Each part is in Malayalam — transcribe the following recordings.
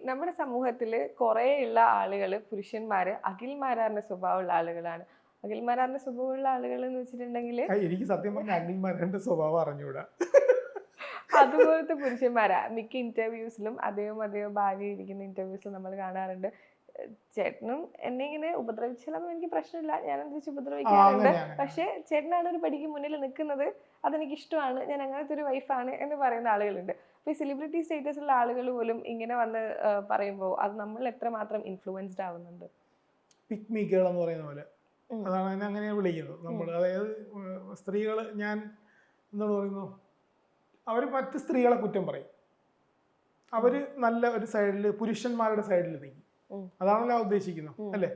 നമ്മുടെ സമൂഹത്തില് കുറേ ഉള്ള ആളുകള് പുരുഷന്മാര് അഖിൽമാരാറിന്റെ സ്വഭാവമുള്ള ആളുകളാണ്. അഖിൽമാരാറിന്റെ സ്വഭാവമുള്ള ആളുകൾ എന്ന് വെച്ചിട്ടുണ്ടെങ്കിൽ എനിക്ക് സത്യം പറഞ്ഞ അഖിൽമാരാറിന്റെ സ്വഭാവം അറിഞ്ഞൂടാ. അതുപോലത്തെ പുരുഷന്മാരാ മിക്ക ഇന്റർവ്യൂസിലും. അദ്ദേഹം ഭാര്യ ഇരിക്കുന്ന ഇന്റർവ്യൂസിൽ നമ്മൾ കാണാറുണ്ട്. ചേട്ടനും എന്നെ ഇങ്ങനെ ഉപദ്രവിച്ചാലൊന്നും എനിക്ക് പ്രശ്നമില്ല, ഞാൻ എന്താ വെച്ചാൽ ഉപദ്രവിക്കാറുണ്ട്. പക്ഷെ ചേട്ടനാണ് ഒരു പടിക്ക് മുന്നിൽ നിൽക്കുന്നത്, അതെനിക്ക് ഇഷ്ടമാണ്, ഞാൻ അങ്ങനത്തെ ഒരു വൈഫാണ് എന്ന് പറയുന്ന ആളുകളുണ്ട്. അപ്പൊ ഈ സെലിബ്രിറ്റി സ്റ്റേറ്റസുള്ള ആളുകൾ പോലും ഇങ്ങനെ വന്ന് പറയുമ്പോൾ അത് നമ്മൾ എത്രമാത്രം ഇൻഫ്ലുവൻസ്ഡ് ആവുന്നുണ്ട്? പിക് മീ ഗേൾ എന്ന് പറയുന്ന പോലെ, അതാണ് അതിനെ അങ്ങനെ വിളിക്കുന്നത് നമ്മൾ. അതായത് സ്ത്രീകൾ, ഞാൻ എന്താണ് പറയുന്നു, അവർ മറ്റ് സ്ത്രീകളെ കുറ്റം പറയും. അവര് നല്ല ഒരു സൈഡിൽ, പുരുഷന്മാരുടെ സൈഡിൽ നിൽക്കും. അതാണല്ലോ ഉദ്ദേശിക്കുന്നത്, അല്ലേ?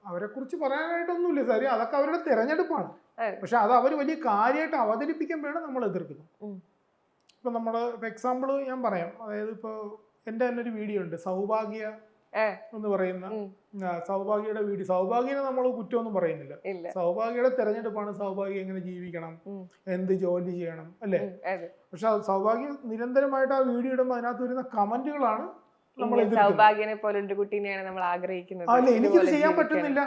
അവരെ കുറിച്ച് പറയാനായിട്ടൊന്നുമില്ല സാരി, അതൊക്കെ അവരുടെ തിരഞ്ഞെടുപ്പാണ്. പക്ഷെ അത് അവർ വലിയ കാര്യമായിട്ട് അവതരിപ്പിക്കുമ്പോഴാണ് നമ്മൾ എതിർക്കുന്നത്. ഇപ്പൊ നമ്മള് എക്സാമ്പിൾ ഞാൻ പറയാം. അതായത് ഇപ്പൊ എന്റെ തന്നെ ഒരു വീഡിയോ ഉണ്ട്, സൗഭാഗ്യ എന്ന് പറയുന്ന സൗഭാഗ്യയുടെ വീഡിയോ. സൗഭാഗ്യനെ നമ്മൾ കുറ്റമൊന്നും പറയുന്നില്ല. സൗഭാഗ്യയുടെ തെരഞ്ഞെടുപ്പാണ്. സൗഭാഗ്യം എങ്ങനെ ജീവിക്കണം, എന്ത് ജോലി ചെയ്യണം, അല്ലേ? പക്ഷെ സൗഭാഗ്യ നിരന്തരമായിട്ട് ആ വീഡിയോ ഇടുമ്പോൾ അതിനകത്ത് വരുന്ന കമന്റുകളാണ് നമ്മൾ സൗഭാഗ്യനെ പോലെ ഒരു കുട്ടീനെയാണ് നമ്മൾ ആഗ്രഹിക്കുന്നത്. അല്ല, എനിക്കിത് ചെയ്യാൻ പറ്റുന്നില്ല,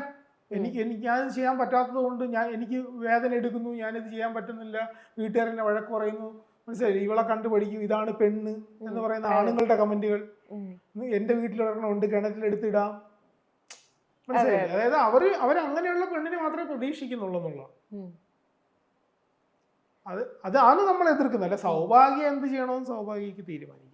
ഞാനിത് ചെയ്യാൻ പറ്റാത്തത് കൊണ്ട് എനിക്ക് വേദന എടുക്കുന്നു, ഞാനിത് ചെയ്യാൻ പറ്റുന്നില്ല, വീട്ടുകാരെന്നെ വഴക്ക് പറയുന്നു, മനസ്സിലായി? ഇവളെ കണ്ടുപഠിക്കും, ഇതാണ് പെണ്ണ് എന്ന് പറയുന്ന ആണുങ്ങളുടെ കമന്റുകൾ. എന്റെ വീട്ടിലൊരെണ്ണം ഉണ്ട്, കിണറ്റിലെടുത്തിടാം, മനസ്സിലായി? അതായത് അവരങ്ങനെയുള്ള പെണ്ണിനെ മാത്രമേ പ്രതീക്ഷിക്കുന്നുള്ളൂ എന്നുള്ള അതാണ് നമ്മൾ എതിർക്കുന്നത്. അല്ല, സൗഭാഗ്യം എന്ത് ചെയ്യണമെന്ന് സൗഭാഗ്യക്ക് തീരുമാനിക്കും.